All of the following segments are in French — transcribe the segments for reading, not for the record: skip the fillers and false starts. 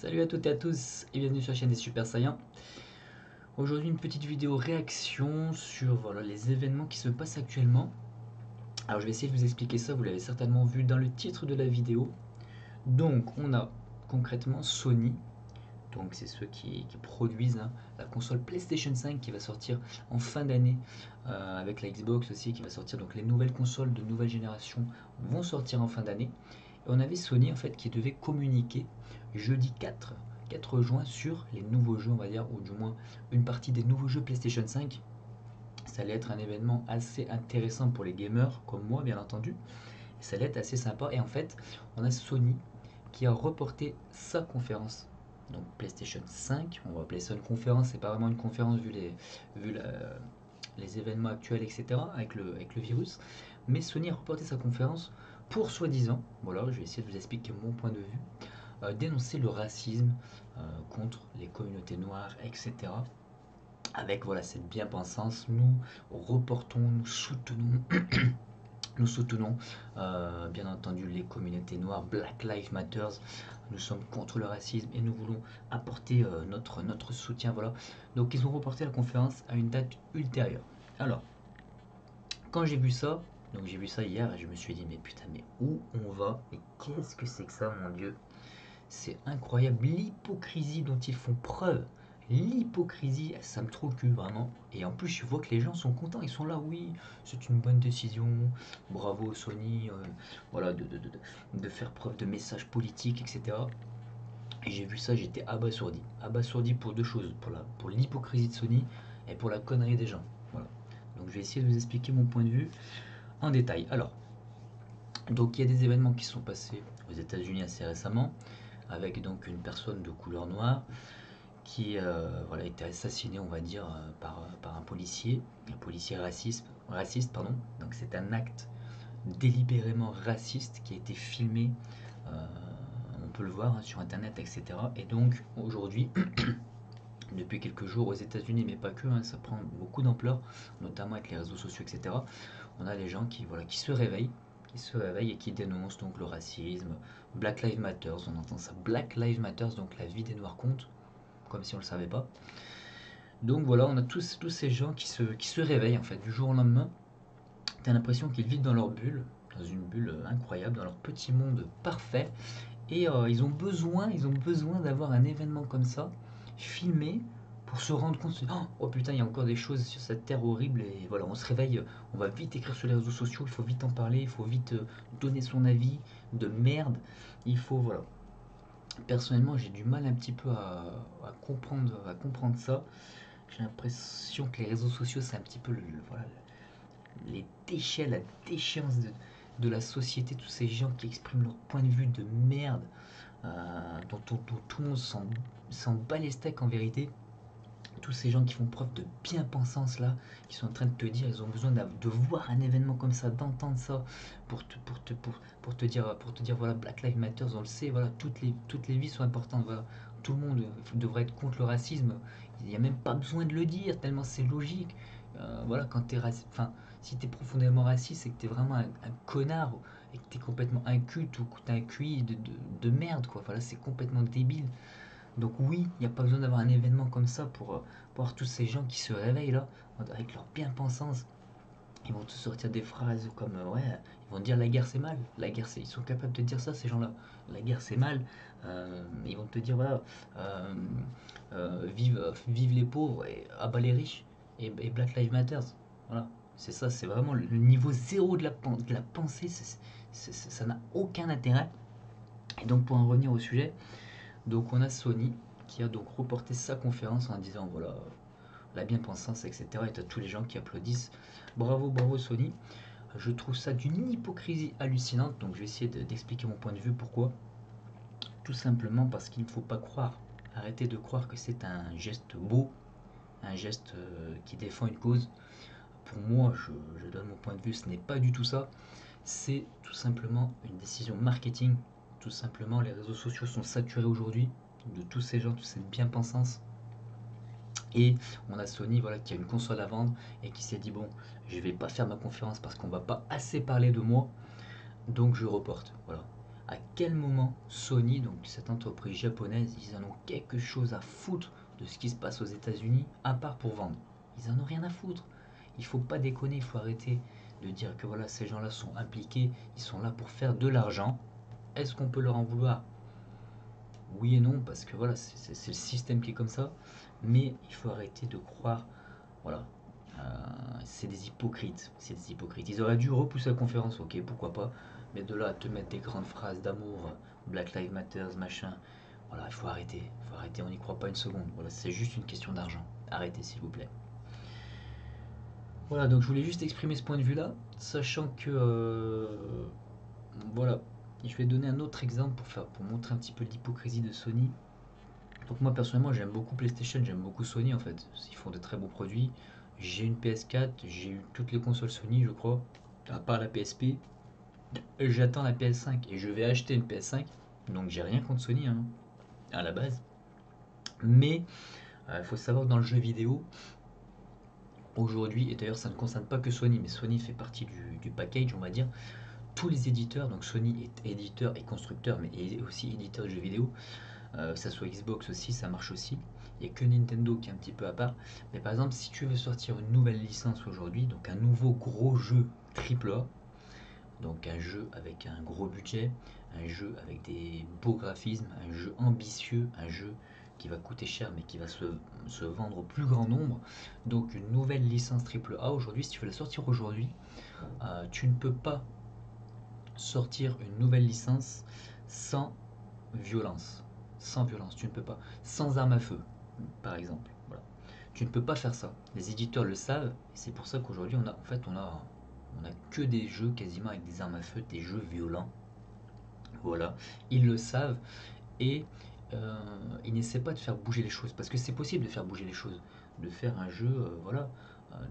Salut à toutes et à tous et bienvenue sur la chaîne des Super Saiyans. Aujourd'hui une petite vidéo réaction sur les événements qui se passent actuellement. Alors je vais essayer de vous expliquer ça, vous l'avez certainement vu dans le titre de la vidéo. Donc on a concrètement Sony, donc c'est ceux qui produisent la console PlayStation 5 qui va sortir en fin d'année, avec la Xbox aussi qui va sortir. Donc les nouvelles consoles de nouvelle génération vont sortir en fin d'année. Et on avait Sony en fait qui devait communiquer jeudi 4 juin sur les nouveaux jeux, on va dire, ou du moins une partie des nouveaux jeux PlayStation 5. Ça allait être un événement assez intéressant pour les gamers comme moi bien entendu. Ça allait être assez sympa et en fait on a Sony qui a reporté sa conférence. Donc PlayStation 5, on va appeler ça une conférence, c'est pas vraiment une conférence vu les événements actuels, etc., avec le virus. Mais Sony a reporté sa conférence pour soi-disant, voilà, je vais essayer de vous expliquer mon point de vue, dénoncer le racisme contre les communautés noires, etc. Avec voilà cette bien-pensance, nous reportons, nous soutenons bien entendu les communautés noires, Black Lives Matter, nous sommes contre le racisme et nous voulons apporter notre soutien. Voilà. Donc ils ont reporté la conférence à une date ultérieure. Alors, quand j'ai vu ça, donc j'ai vu ça hier et je me suis dit mais putain mais où on va? Mais qu'est-ce que c'est que ça mon Dieu? C'est incroyable l'hypocrisie dont ils font preuve. L'hypocrisie, ça me trouve le cul vraiment. Et en plus, je vois que les gens sont contents. Ils sont là, oui, c'est une bonne décision. Bravo Sony, voilà, de faire preuve de message politique, etc. Et j'ai vu ça, j'étais abasourdi. Abasourdi pour deux choses, pour l'hypocrisie de Sony et pour la connerie des gens. Voilà. Donc je vais essayer de vous expliquer mon point de vue en détail. Alors, donc il y a des événements qui sont passés aux États-Unis assez récemment, avec donc une personne de couleur noire qui voilà, a été assassiné, on va dire, par un policier raciste, pardon. Donc c'est un acte délibérément raciste qui a été filmé, euh, on peut le voir sur internet, etc. Et donc aujourd'hui, depuis quelques jours aux États-Unis, mais pas que, ça prend beaucoup d'ampleur, notamment avec les réseaux sociaux, etc. On a des gens qui se réveillent et qui dénoncent donc le racisme, Black Lives Matter, on entend ça, Black Lives Matter, donc la vie des Noirs compte, comme si on le savait pas. Donc voilà, on a tous ces gens qui se réveillent en fait du jour au lendemain. T'as l'impression qu'ils vivent dans leur bulle, dans une bulle incroyable, dans leur petit monde parfait. Et ils ont besoin d'avoir un événement comme ça, filmé, pour se rendre compte, oh putain, il y a encore des choses sur cette terre horrible, et voilà, on se réveille, on va vite écrire sur les réseaux sociaux, il faut vite en parler, il faut vite donner son avis de merde, il faut, voilà. Personnellement, j'ai du mal un petit peu à comprendre ça. J'ai l'impression que les réseaux sociaux, c'est un petit peu voilà, les déchets, la déchéance de la société, tous ces gens qui expriment leur point de vue de merde, dont tout le monde s'en bat les steaks en vérité. Tous ces gens qui font preuve de bien-pensance là, qui sont en train de te dire, ils ont besoin de voir un événement comme ça, d'entendre ça, pour te dire voilà, Black Lives Matter, on le sait, voilà, toutes les vies sont importantes, voilà. Tout le monde devrait être contre le racisme, il n'y a même pas besoin de le dire, tellement c'est logique. Voilà, quand t'es raciste, enfin, si t'es profondément raciste, c'est que t'es vraiment un connard, et que t'es complètement inculte, ou que t'as un QI de merde, quoi. Voilà, c'est complètement débile. Donc oui, il n'y a pas besoin d'avoir un événement comme ça pour voir tous ces gens qui se réveillent là, avec leur bien-pensance. Ils vont te sortir des phrases comme ouais, ils vont te dire la guerre c'est mal, la guerre c'est, ils sont capables de dire ça ces gens-là. La guerre c'est mal. Ils vont te dire voilà, euh, vive les pauvres et abat les riches et Black Lives Matter. Voilà, c'est ça, c'est vraiment le niveau zéro de la pensée. Ça n'a aucun intérêt. Et donc pour en revenir au sujet, donc on a Sony qui a donc reporté sa conférence en disant voilà la bien-pensance, etc. Et tu as tous les gens qui applaudissent. Bravo, bravo Sony. Je trouve ça d'une hypocrisie hallucinante. Donc je vais essayer d'expliquer mon point de vue. Pourquoi? Tout simplement parce qu'il ne faut pas croire. Arrêtez de croire que c'est un geste beau, un geste qui défend une cause. Pour moi, je donne mon point de vue, ce n'est pas du tout ça. C'est tout simplement une décision marketing. Tout simplement, les réseaux sociaux sont saturés aujourd'hui de tous ces gens, toute cette bien-pensance. Et on a Sony voilà, qui a une console à vendre et qui s'est dit bon, je vais pas faire ma conférence parce qu'on va pas assez parler de moi, donc je reporte. Voilà. À quel moment Sony, donc cette entreprise japonaise, ils en ont quelque chose à foutre de ce qui se passe aux États-Unis, à part pour vendre? Ils en ont rien à foutre. Il faut pas déconner, il faut arrêter de dire que voilà, ces gens-là sont impliqués, ils sont là pour faire de l'argent. Est-ce qu'on peut leur en vouloir? Oui et non, parce que voilà, c'est le système qui est comme ça. Mais il faut arrêter de croire, voilà, c'est des hypocrites, c'est des hypocrites. Ils auraient dû repousser la conférence, ok, pourquoi pas, mais de là à te mettre des grandes phrases d'amour, Black Lives Matter, machin, voilà, il faut arrêter, on n'y croit pas une seconde. Voilà, c'est juste une question d'argent. Arrêtez, s'il vous plaît. Voilà, donc je voulais juste exprimer ce point de vue-là, sachant que, voilà, je vais donner un autre exemple pour montrer un petit peu l'hypocrisie de Sony. Donc moi personnellement j'aime beaucoup PlayStation, j'aime beaucoup Sony en fait. Ils font de très bons produits. J'ai une PS4, j'ai eu toutes les consoles Sony je crois, à part la PSP. J'attends la PS5 et je vais acheter une PS5. Donc j'ai rien contre Sony hein, à la base. Mais il faut savoir que dans le jeu vidéo, aujourd'hui, et d'ailleurs ça ne concerne pas que Sony, mais Sony fait partie du package on va dire, tous les éditeurs, donc Sony est éditeur et constructeur, mais est aussi éditeur de jeux vidéo, que ça soit Xbox aussi, ça marche aussi. Il n'y a que Nintendo qui est un petit peu à part. Mais par exemple, si tu veux sortir une nouvelle licence aujourd'hui, donc un nouveau gros jeu AAA, donc un jeu avec un gros budget, un jeu avec des beaux graphismes, un jeu ambitieux, un jeu qui va coûter cher mais qui va se vendre au plus grand nombre. Donc une nouvelle licence AAA aujourd'hui, si tu veux la sortir aujourd'hui, tu ne peux pas sortir une nouvelle licence sans violence. Sans violence, tu ne peux pas. Sans arme à feu, par exemple. Voilà. Tu ne peux pas faire ça. Les éditeurs le savent, et c'est pour ça qu'aujourd'hui on a, en fait, on a que des jeux quasiment avec des armes à feu, des jeux violents. Voilà, ils le savent et euh, ils n'essaient pas de faire bouger les choses parce que c'est possible de faire bouger les choses, de faire un jeu, voilà,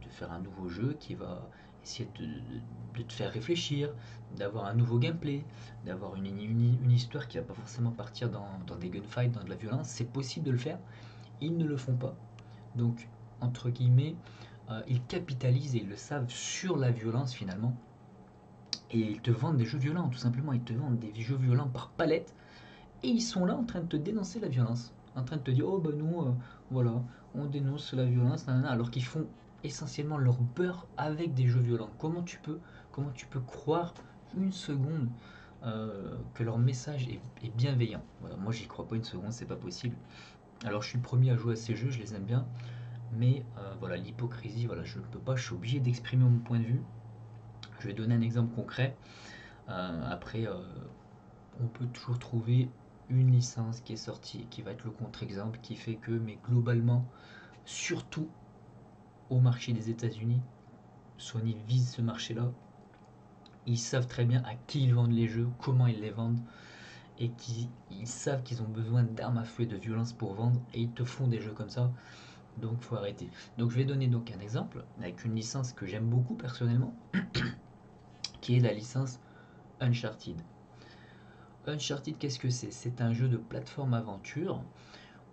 de faire un nouveau jeu qui va essayer de te faire réfléchir, d'avoir un nouveau gameplay, d'avoir une histoire qui va pas forcément partir dans des gunfights, dans de la violence. C'est possible de le faire, ils ne le font pas. Donc, entre guillemets, ils capitalisent et ils le savent sur la violence finalement. Et ils te vendent des jeux violents, tout simplement. Ils te vendent des jeux violents par palette et ils sont là en train de te dénoncer la violence. En train de te dire, oh bah nous, voilà, on dénonce la violence, nanana, alors qu'ils font essentiellement leur beurre avec des jeux violents. Comment tu peux croire une seconde que leur message est bienveillant? Voilà, moi j'y crois pas une seconde, c'est pas possible. Alors je suis le premier à jouer à ces jeux, je les aime bien, mais voilà, l'hypocrisie, voilà, je ne peux pas, je suis obligé d'exprimer mon point de vue. Je vais donner un exemple concret. Après, on peut toujours trouver une licence qui est sortie, qui va être le contre-exemple, qui fait que, mais globalement, surtout au marché des États-Unis, Sony vise ce marché-là. Ils savent très bien à qui ils vendent les jeux, comment ils les vendent, et ils savent qu'ils ont besoin d'armes à feu et de violence pour vendre, et ils te font des jeux comme ça. Donc faut arrêter. Donc je vais donner donc un exemple avec une licence que j'aime beaucoup personnellement, qui est la licence Uncharted. Uncharted, qu'est-ce que c'est? C'est un jeu de plateforme aventure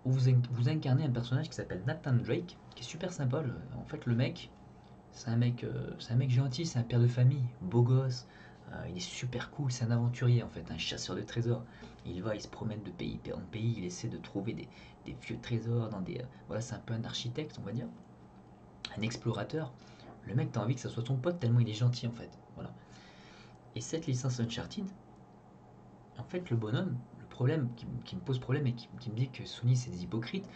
où vous incarnez un personnage qui s'appelle Nathan Drake, qui est super sympa. En fait, le mec, c'est un mec gentil, c'est un père de famille, beau gosse, il est super cool, c'est un aventurier en fait, un chasseur de trésors. Il se promène de pays en pays, il essaie de trouver des vieux trésors dans des. Voilà, c'est un peu un architecte, on va dire, un explorateur. Le mec, t'as envie que ça soit ton pote tellement il est gentil en fait. Voilà. Et cette licence Uncharted, en fait, le bonhomme, le problème qui me pose problème et qui me dit que Sony c'est des hypocrites,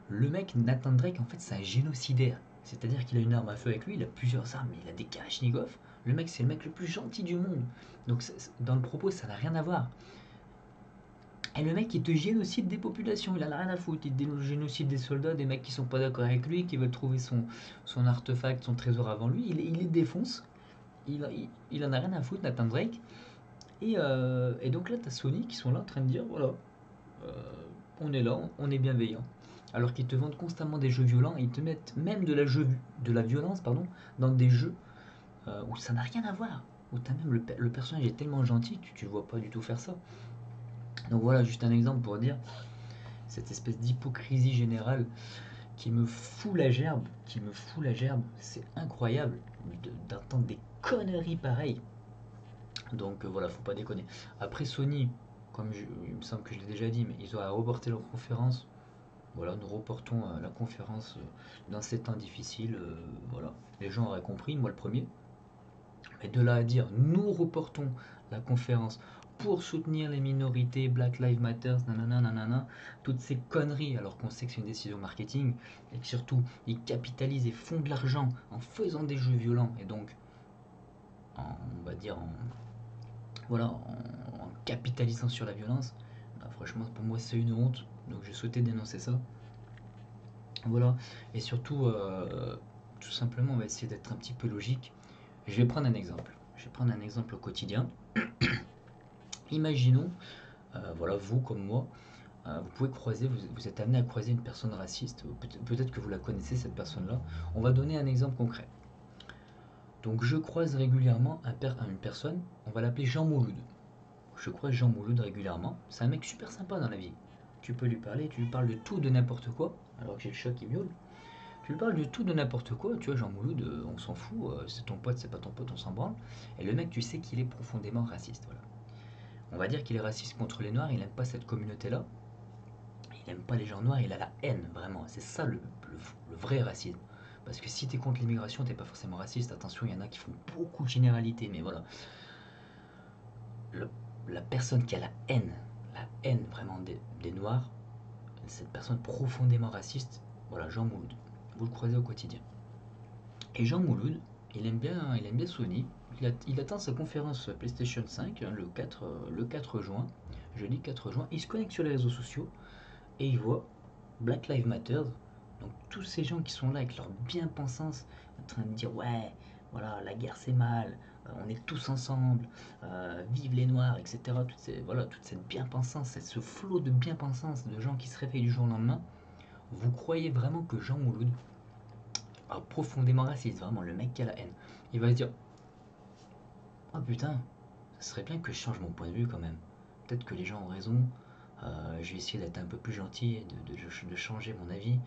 le mec Nathan Drake, en fait, c'est un génocidaire. C'est-à-dire qu'il a une arme à feu avec lui, il a plusieurs armes, il a des Kalachnikov. Le mec, c'est le mec le plus gentil du monde. Donc, dans le propos, ça n'a rien à voir. Et le mec, il te génocide des populations, il en a rien à foutre. Il génocide des soldats, des mecs qui sont pas d'accord avec lui, qui veulent trouver son artefact, son trésor avant lui. Il les défonce. Il en a rien à foutre, Nathan Drake. Et donc là, t'as Sony qui sont là en train de dire voilà, euh, on est là, on est bienveillant. Alors qu'ils te vendent constamment des jeux violents, et ils te mettent même de la violence pardon, dans des jeux où ça n'a rien à voir. Où t'as même le personnage est tellement gentil, tu ne vois pas du tout faire ça. Donc voilà, juste un exemple pour dire cette espèce d'hypocrisie générale qui me fout la gerbe, C'est incroyable d'entendre des conneries pareilles. Donc voilà, faut pas déconner. Après Sony, il me semble que je l'ai déjà dit, mais ils auraient reporté leur conférence. Voilà, nous reportons la conférence dans ces temps difficiles. Voilà, les gens auraient compris, moi le premier. Mais de là à dire, nous reportons la conférence pour soutenir les minorités, Black Lives Matter, nanana, nanana, toutes ces conneries, alors qu'on sait que c'est une décision marketing, et que surtout, ils capitalisent et font de l'argent en faisant des jeux violents, et donc, on va dire, voilà, en capitalisant sur la violence. Bah, franchement, pour moi, c'est une honte, donc je souhaitais dénoncer ça. Voilà, et surtout, tout simplement, on va essayer d'être un petit peu logique. Je vais prendre un exemple. Je vais prendre un exemple au quotidien. Imaginons, voilà, vous comme moi, vous pouvez croiser, vous êtes amené à croiser une personne raciste, peut-être que vous la connaissez cette personne-là. On va donner un exemple concret. Donc je croise régulièrement une personne, on va l'appeler Jean Mouloud. Je croise Jean Mouloud régulièrement, c'est un mec super sympa dans la vie. Tu peux lui parler, tu lui parles de tout, de n'importe quoi, alors que j'ai le chat qui miaule. Tu lui parles de tout, de n'importe quoi, tu vois, Jean Mouloud, on s'en fout, c'est ton pote, c'est pas ton pote, on s'en branle. Et le mec, tu sais qu'il est profondément raciste, voilà. On va dire qu'il est raciste contre les Noirs, il n'aime pas cette communauté-là, il n'aime pas les gens noirs, il a la haine, vraiment. C'est ça le vrai racisme. Parce que si t'es contre l'immigration, t'es pas forcément raciste. Attention, il y en a qui font beaucoup de généralités, mais voilà. Le- la personne qui a la haine vraiment des Noirs, cette personne profondément raciste, voilà, Jean Mouloud. Vous le croisez au quotidien. Et Jean Mouloud, il aime bien Sony. Il attend sa conférence PlayStation 5 hein, le 4 juin, jeudi 4 juin. Il se connecte sur les réseaux sociaux et il voit Black Lives Matter. Donc tous ces gens qui sont là avec leur bien-pensance, en train de dire ouais, voilà, la guerre c'est mal, on est tous ensemble, vive les Noirs, etc. Toute cette bien-pensance, ce flot de bien-pensance de gens qui se réveillent du jour au lendemain. Vous croyez vraiment que Jean Mouloud, profondément raciste, vraiment le mec qui a la haine, il va se dire oh putain, ça serait bien que je change mon point de vue quand même. Peut-être que les gens ont raison, je vais essayer d'être un peu plus gentil et de changer mon avis.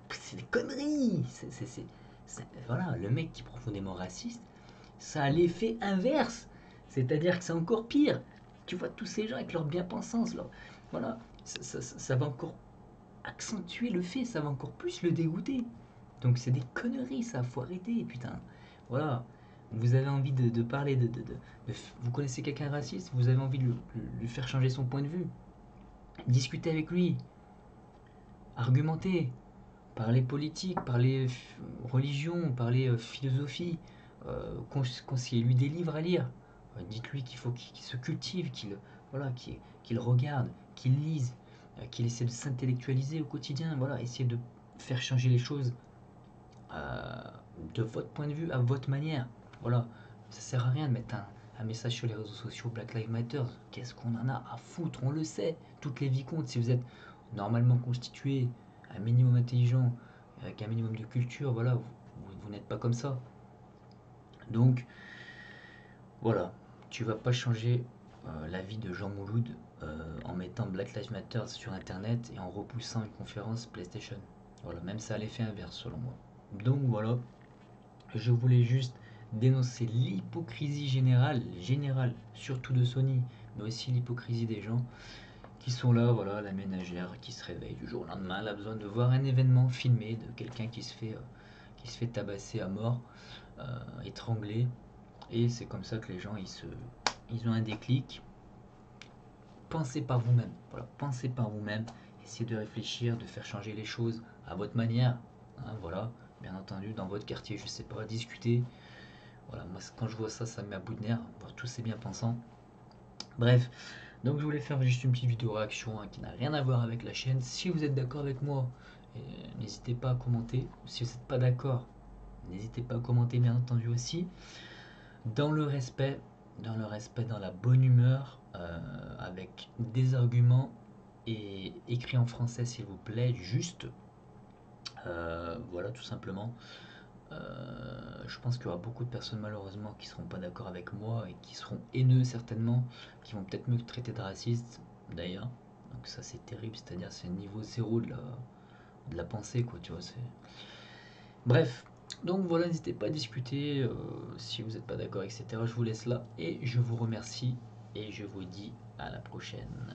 C'est des conneries. Voilà, le mec qui est profondément raciste, ça a l'effet inverse. C'est-à-dire que c'est encore pire. Tu vois tous ces gens avec leur bien-pensance, voilà, ça va encore accentuer le fait, ça va encore plus le dégoûter. Donc c'est des conneries, ça, faut arrêter, putain. Voilà, vous avez envie de parler vous connaissez quelqu'un raciste, vous avez envie de lui faire changer son point de vue. Discutez avec lui, argumentez, parler politique, parler religion, parler philosophie, conseillez-lui des livres à lire. Dites-lui qu'il faut qu'il se cultive, voilà, qu'il regarde, qu'il lise, qu'il essaie de s'intellectualiser au quotidien. Voilà, essayez de faire changer les choses euh, de votre point de vue, à votre manière. Voilà, ça sert à rien de mettre un message sur les réseaux sociaux Black Lives Matter. Qu'est-ce qu'on en a à foutre? On le sait. Toutes les vies comptent. Si vous êtes normalement constitué, un minimum intelligent, avec un minimum de culture, voilà, vous n'êtes pas comme ça. Donc, voilà, tu vas pas changer la vie de Jean Mouloud en mettant Black Lives Matter sur Internet et en repoussant une conférence PlayStation. Voilà, même ça a l'effet inverse selon moi. Donc voilà, je voulais juste dénoncer l'hypocrisie générale, surtout de Sony, mais aussi l'hypocrisie des gens qui sont là, voilà, la ménagère qui se réveille du jour au lendemain, elle a besoin de voir un événement filmé de quelqu'un qui se fait tabasser à mort, étranglé, et c'est comme ça que les gens ils ont un déclic. Pensez par vous-même, voilà, pensez par vous-même, essayez de réfléchir, de faire changer les choses à votre manière, hein, voilà, bien entendu dans votre quartier, je sais pas, discuter. Voilà, moi quand je vois ça, ça me met à bout de nerfs, voir tous ces bien-pensants. Bref, donc je voulais faire juste une petite vidéo réaction hein, qui n'a rien à voir avec la chaîne. Si vous êtes d'accord avec moi, n'hésitez pas à commenter. Si vous n'êtes pas d'accord, n'hésitez pas à commenter bien entendu aussi. Dans le respect, dans la bonne humeur, avec des arguments et écrit en français s'il vous plaît, juste. Voilà tout simplement. Je pense qu'il y aura beaucoup de personnes malheureusement qui seront pas d'accord avec moi et qui seront haineux certainement, qui vont peut-être me traiter de raciste d'ailleurs. Donc ça c'est terrible, c'est-à-dire c'est le niveau zéro de la pensée quoi, tu vois. Bref, Donc voilà, n'hésitez pas à discuter si vous n'êtes pas d'accord, etc. Je vous laisse là et je vous remercie et je vous dis à la prochaine.